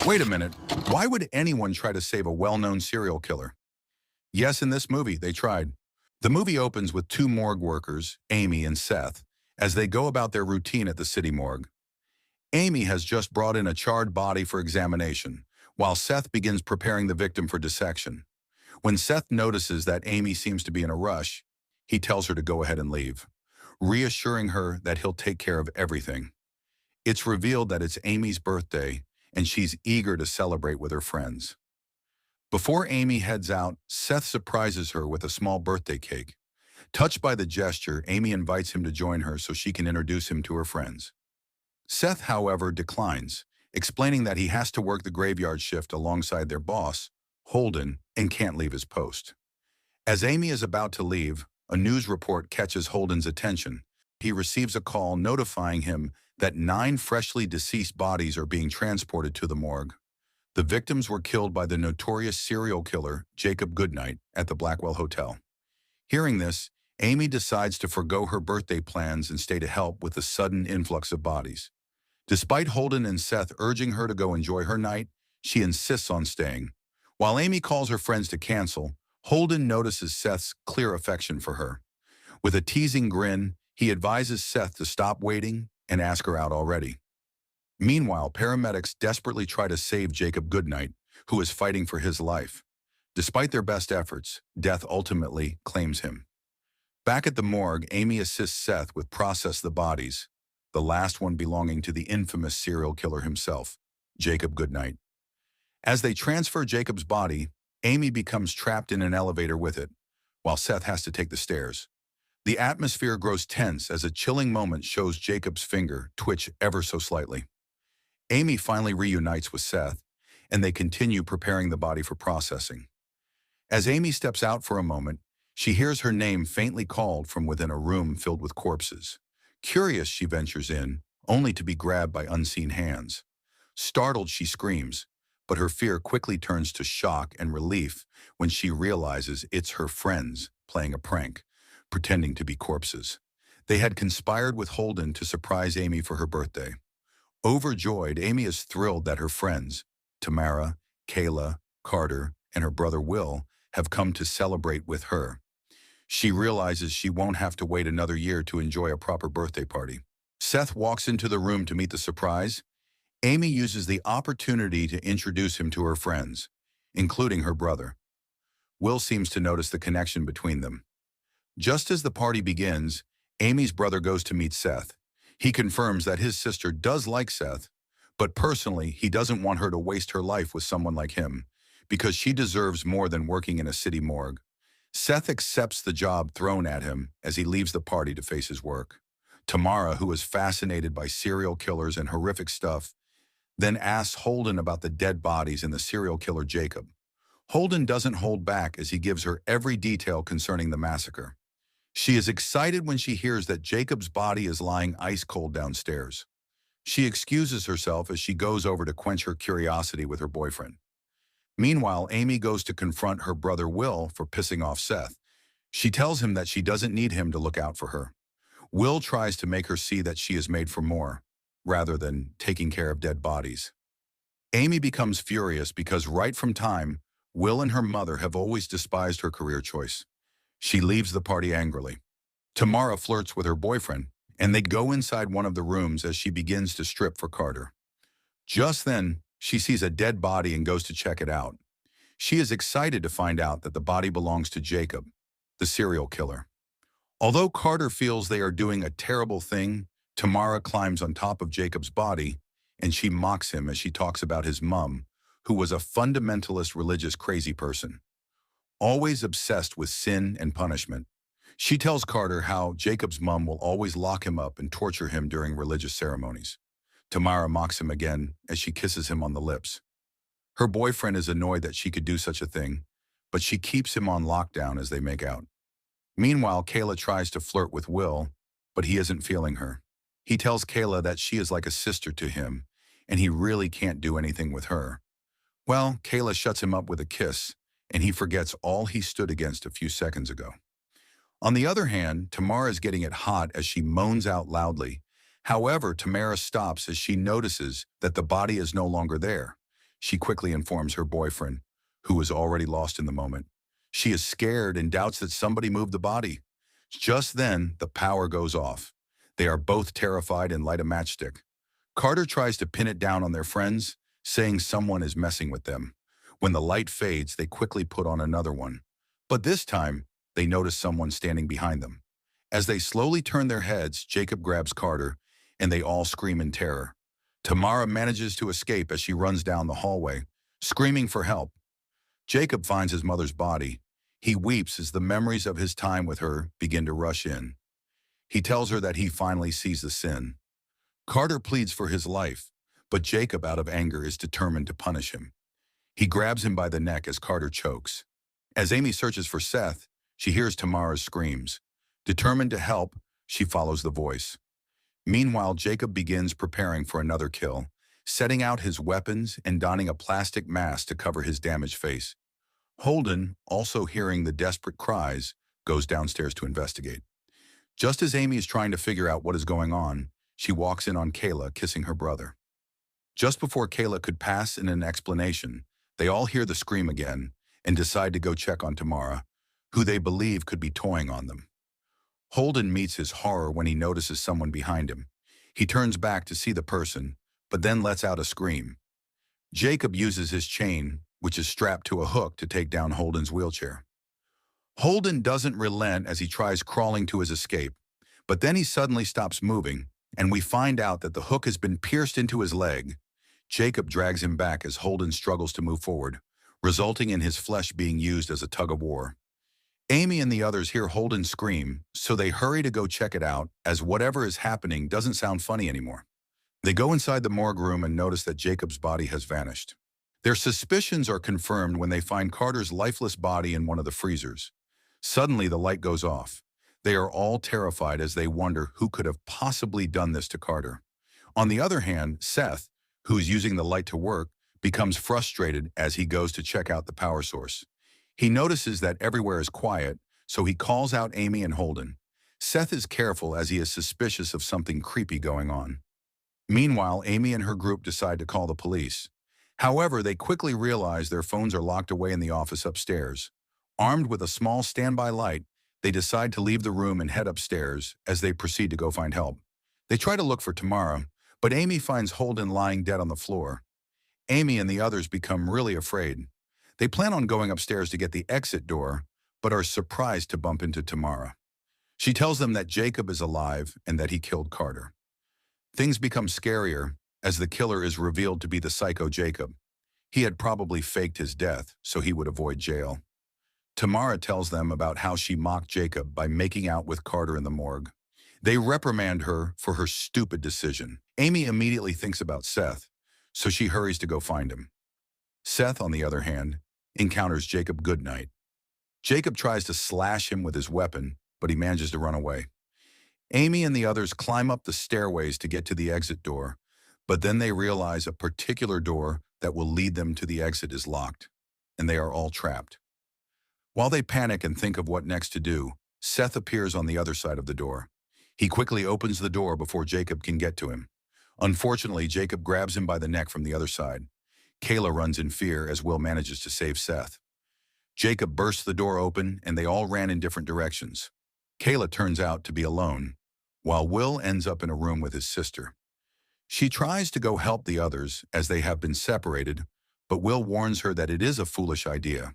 Wait a minute, why would anyone try to save a well-known serial killer? Yes, in this movie, they tried. The movie opens with two morgue workers, Amy and Seth, as they go about their routine at the city morgue. Amy has just brought in a charred body for examination, while Seth begins preparing the victim for dissection. When Seth notices that Amy seems to be in a rush, he tells her to go ahead and leave, reassuring her that he'll take care of everything. It's revealed that it's Amy's birthday, and she's eager to celebrate with her friends. Before Amy heads out, Seth surprises her with a small birthday cake. Touched by the gesture, Amy invites him to join her so she can introduce him to her friends. Seth, however, declines, explaining that he has to work the graveyard shift alongside their boss, Holden, and can't leave his post. As Amy is about to leave, a news report catches Holden's attention. He receives a call notifying him that 9 freshly deceased bodies are being transported to the morgue. The victims were killed by the notorious serial killer, Jacob Goodnight, at the Blackwell Hotel. Hearing this, Amy decides to forgo her birthday plans and stay to help with the sudden influx of bodies. Despite Holden and Seth urging her to go enjoy her night, she insists on staying. While Amy calls her friends to cancel, Holden notices Seth's clear affection for her. With a teasing grin, he advises Seth to stop waiting and ask her out already. Meanwhile, paramedics desperately try to save Jacob Goodnight, who is fighting for his life. Despite their best efforts, death ultimately claims him. Back at the morgue, Amy assists Seth with process the bodies, the last one belonging to the infamous serial killer himself, Jacob Goodnight. As they transfer Jacob's body, Amy becomes trapped in an elevator with it, while Seth has to take the stairs. The atmosphere grows tense as a chilling moment shows Jacob's finger twitch ever so slightly. Amy finally reunites with Seth, and they continue preparing the body for processing. As Amy steps out for a moment, she hears her name faintly called from within a room filled with corpses. Curious, she ventures in, only to be grabbed by unseen hands. Startled, she screams, but her fear quickly turns to shock and relief when she realizes it's her friends playing a prank, pretending to be corpses. They had conspired with Holden to surprise Amy for her birthday. Overjoyed, Amy is thrilled that her friends, Tamara, Kayla, Carter, and her brother Will, have come to celebrate with her. She realizes she won't have to wait another year to enjoy a proper birthday party. Seth walks into the room to meet the surprise. Amy uses the opportunity to introduce him to her friends, including her brother. Will seems to notice the connection between them. Just as the party begins, Amy's brother goes to meet Seth. He confirms that his sister does like Seth, but personally, he doesn't want her to waste her life with someone like him, because she deserves more than working in a city morgue. Seth accepts the job thrown at him as he leaves the party to face his work. Tamara, who is fascinated by serial killers and horrific stuff, then asks Holden about the dead bodies and the serial killer Jacob. Holden doesn't hold back as he gives her every detail concerning the massacre. She is excited when she hears that Jacob's body is lying ice cold downstairs. She excuses herself as she goes over to quench her curiosity with her boyfriend. Meanwhile, Amy goes to confront her brother Will for pissing off Seth. She tells him that she doesn't need him to look out for her. Will tries to make her see that she is made for more, rather than taking care of dead bodies. Amy becomes furious because right from time, Will and her mother have always despised her career choice. She leaves the party angrily. Tamara flirts with her boyfriend, and they go inside one of the rooms as she begins to strip for Carter. Just then, she sees a dead body and goes to check it out. She is excited to find out that the body belongs to Jacob, the serial killer. Although Carter feels they are doing a terrible thing, Tamara climbs on top of Jacob's body, and she mocks him as she talks about his mom, who was a fundamentalist religious crazy person, always obsessed with sin and punishment. She tells Carter how Jacob's mom will always lock him up and torture him during religious ceremonies. Tamara mocks him again as she kisses him on the lips. Her boyfriend is annoyed that she could do such a thing, but she keeps him on lockdown as they make out. Meanwhile, Kayla tries to flirt with Will, but he isn't feeling her. He tells Kayla that she is like a sister to him, and he really can't do anything with her. Well, Kayla shuts him up with a kiss, and he forgets all he stood against a few seconds ago. On the other hand, Tamara is getting it hot as she moans out loudly. However, Tamara stops as she notices that the body is no longer there. she quickly informs her boyfriend, who is already lost in the moment. She is scared and doubts that somebody moved the body. Just then, the power goes off. They are both terrified and light a matchstick. Carter tries to pin it down on their friends, saying someone is messing with them. When the light fades, they quickly put on another one. But this time, they notice someone standing behind them. As they slowly turn their heads, Jacob grabs Carter, and they all scream in terror. Tamara manages to escape as she runs down the hallway, screaming for help. Jacob finds his mother's body. He weeps as the memories of his time with her begin to rush in. He tells her that he finally sees the sin. Carter pleads for his life, but Jacob, out of anger, is determined to punish him. He grabs him by the neck as Carter chokes. As Amy searches for Seth, she hears Tamara's screams. Determined to help, she follows the voice. Meanwhile, Jacob begins preparing for another kill, setting out his weapons and donning a plastic mask to cover his damaged face. Holden, also hearing the desperate cries, goes downstairs to investigate. Just as Amy is trying to figure out what is going on, she walks in on Kayla kissing her brother. Just before Kayla could pass in an explanation, they all hear the scream again and decide to go check on Tamara, who they believe could be toying on them. Holden meets his horror when he notices someone behind him. He turns back to see the person, but then lets out a scream. Jacob uses his chain, which is strapped to a hook, to take down Holden's wheelchair. Holden doesn't relent as he tries crawling to his escape, but then he suddenly stops moving, and we find out that the hook has been pierced into his leg. Jacob drags him back as Holden struggles to move forward, resulting in his flesh being used as a tug-of-war. Amy and the others hear Holden scream, so they hurry to go check it out, as whatever is happening doesn't sound funny anymore. They go inside the morgue room and notice that Jacob's body has vanished. Their suspicions are confirmed when they find Carter's lifeless body in one of the freezers. Suddenly, the light goes off. They are all terrified as they wonder who could have possibly done this to Carter. On the other hand, Seth, who is using the light to work, becomes frustrated as he goes to check out the power source. He notices that everywhere is quiet, so he calls out Amy and Holden. Seth is careful as he is suspicious of something creepy going on. Meanwhile, Amy and her group decide to call the police. However, they quickly realize their phones are locked away in the office upstairs. Armed with a small standby light, they decide to leave the room and head upstairs as they proceed to go find help. They try to look for Tamara, but Amy finds Holden lying dead on the floor. Amy and the others become really afraid. They plan on going upstairs to get the exit door, but are surprised to bump into Tamara. She tells them that Jacob is alive and that he killed Carter. Things become scarier as the killer is revealed to be the psycho Jacob. He had probably faked his death so he would avoid jail. Tamara tells them about how she mocked Jacob by making out with Carter in the morgue. They reprimand her for her stupid decision. Amy immediately thinks about Seth, so she hurries to go find him. Seth, on the other hand, encounters Jacob Goodnight. Jacob tries to slash him with his weapon, but he manages to run away. Amy and the others climb up the stairways to get to the exit door, but then they realize a particular door that will lead them to the exit is locked, and they are all trapped. While they panic and think of what next to do, Seth appears on the other side of the door. He quickly opens the door before Jacob can get to him. Unfortunately, Jacob grabs him by the neck from the other side. Kayla runs in fear as Will manages to save Seth. Jacob bursts the door open and they all ran in different directions. Kayla turns out to be alone, while Will ends up in a room with his sister. She tries to go help the others as they have been separated, but Will warns her that it is a foolish idea.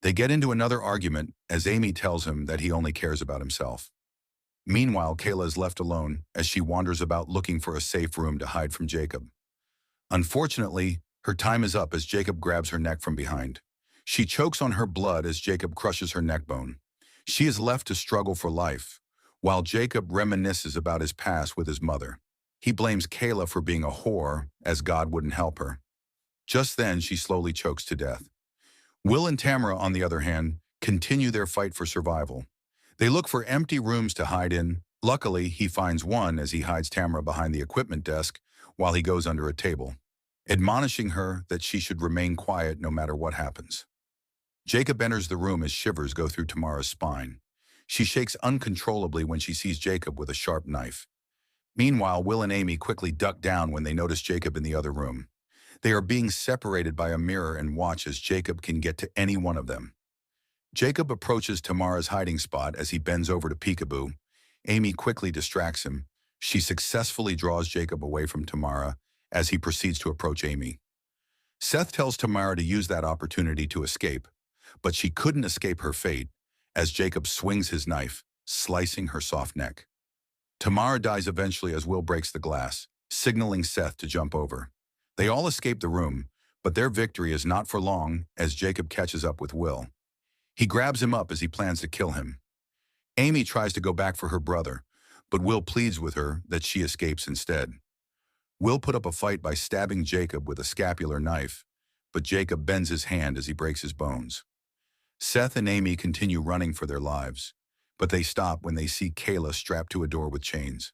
They get into another argument as Amy tells him that he only cares about himself. Meanwhile, Kayla is left alone as she wanders about looking for a safe room to hide from Jacob. Unfortunately, her time is up as Jacob grabs her neck from behind. She chokes on her blood as Jacob crushes her neck bone. She is left to struggle for life, while Jacob reminisces about his past with his mother. He blames Kayla for being a whore, as God wouldn't help her. Just then, she slowly chokes to death. Will and Tamara, on the other hand, continue their fight for survival. They look for empty rooms to hide in. Luckily, he finds one as he hides Tamara behind the equipment desk while he goes under a table, admonishing her that she should remain quiet no matter what happens. Jacob enters the room as shivers go through Tamara's spine. She shakes uncontrollably when she sees Jacob with a sharp knife. Meanwhile, Will and Amy quickly duck down when they notice Jacob in the other room. They are being separated by a mirror and watch as Jacob can get to any one of them. Jacob approaches Tamara's hiding spot as he bends over to peekaboo. Amy quickly distracts him. She successfully draws Jacob away from Tamara as he proceeds to approach Amy. Seth tells Tamara to use that opportunity to escape, but she couldn't escape her fate as Jacob swings his knife, slicing her soft neck. Tamara dies eventually as Will breaks the glass, signaling Seth to jump over. They all escape the room, but their victory is not for long as Jacob catches up with Will. He grabs him up as he plans to kill him. Amy tries to go back for her brother, but Will pleads with her that she escapes instead. Will put up a fight by stabbing Jacob with a scapular knife, but Jacob bends his hand as he breaks his bones. Seth and Amy continue running for their lives, but they stop when they see Kayla strapped to a door with chains.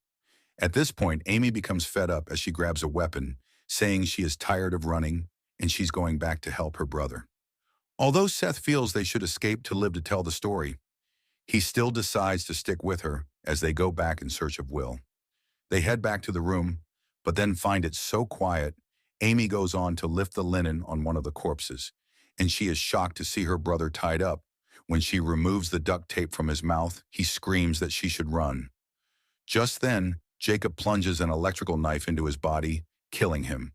At this point, Amy becomes fed up as she grabs a weapon, saying she is tired of running and she's going back to help her brother. Although Seth feels they should escape to live to tell the story, he still decides to stick with her as they go back in search of Will. They head back to the room, but then find it so quiet, Amy goes on to lift the linen on one of the corpses, and she is shocked to see her brother tied up. When she removes the duct tape from his mouth, he screams that she should run. Just then, Jacob plunges an electrical knife into his body, killing him.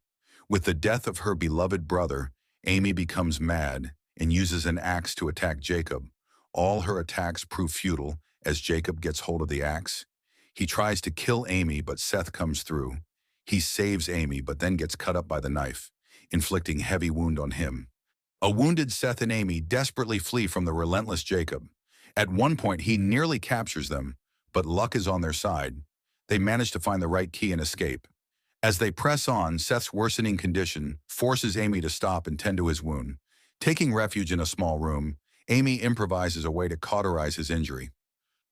With the death of her beloved brother, Amy becomes mad and uses an axe to attack Jacob. All her attacks prove futile as Jacob gets hold of the axe. He tries to kill Amy, but Seth comes through. He saves Amy, but then gets cut up by the knife, inflicting heavy wound on him. A wounded Seth and Amy desperately flee from the relentless Jacob. At one point, he nearly captures them, but luck is on their side. They manage to find the right key and escape. As they press on, Seth's worsening condition forces Amy to stop and tend to his wound. Taking refuge in a small room, Amy improvises a way to cauterize his injury.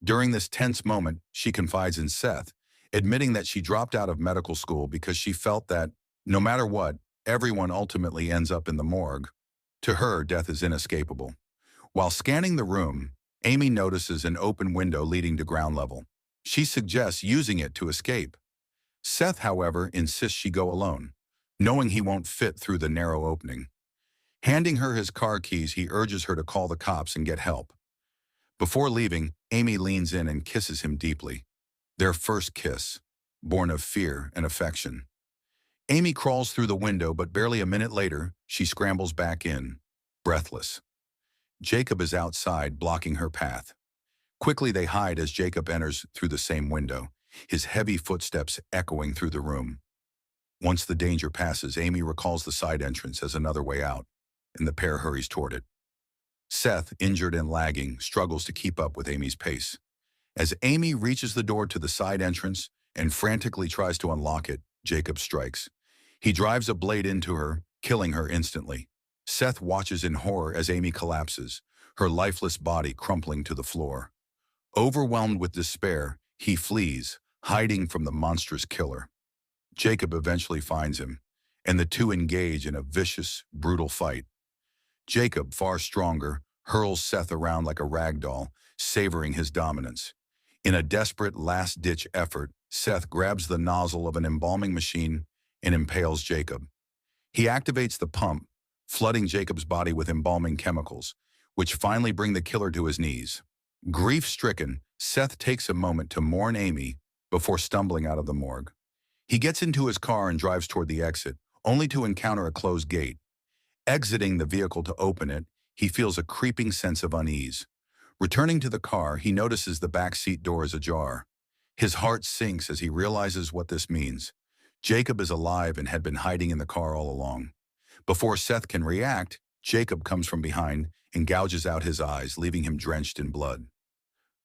During this tense moment, she confides in Seth, admitting that she dropped out of medical school because she felt that, no matter what, everyone ultimately ends up in the morgue. To her, death is inescapable. While scanning the room, Amy notices an open window leading to ground level. She suggests using it to escape. Seth, however, insists she go alone, knowing he won't fit through the narrow opening. Handing her his car keys, he urges her to call the cops and get help. Before leaving, Amy leans in and kisses him deeply. Their first kiss, born of fear and affection. Amy crawls through the window, but barely a minute later, she scrambles back in, breathless. Jacob is outside, blocking her path. Quickly they hide as Jacob enters through the same window, his heavy footsteps echoing through the room. Once the danger passes, Amy recalls the side entrance as another way out, and the pair hurries toward it. Seth, injured and lagging, struggles to keep up with Amy's pace. As Amy reaches the door to the side entrance and frantically tries to unlock it, Jacob strikes. He drives a blade into her, killing her instantly. Seth watches in horror as Amy collapses, her lifeless body crumpling to the floor. Overwhelmed with despair, he flees, hiding from the monstrous killer. Jacob eventually finds him, and the two engage in a vicious, brutal fight. Jacob, far stronger, hurls Seth around like a rag doll, savoring his dominance. In a desperate last-ditch effort, Seth grabs the nozzle of an embalming machine and impales Jacob. He activates the pump, flooding Jacob's body with embalming chemicals, which finally bring the killer to his knees. Grief-stricken, Seth takes a moment to mourn Amy before stumbling out of the morgue. He gets into his car and drives toward the exit, only to encounter a closed gate. Exiting the vehicle to open it, he feels a creeping sense of unease. Returning to the car, he notices the back seat door is ajar. His heart sinks as he realizes what this means. Jacob is alive and had been hiding in the car all along. Before Seth can react, Jacob comes from behind and gouges out his eyes, leaving him drenched in blood.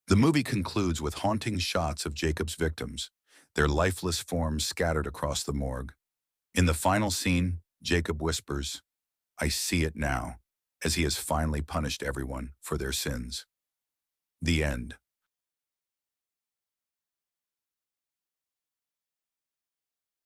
The movie concludes with haunting shots of Jacob's victims, their lifeless forms scattered across the morgue. In the final scene, Jacob whispers, "I see it now," as he has finally punished everyone for their sins. The end.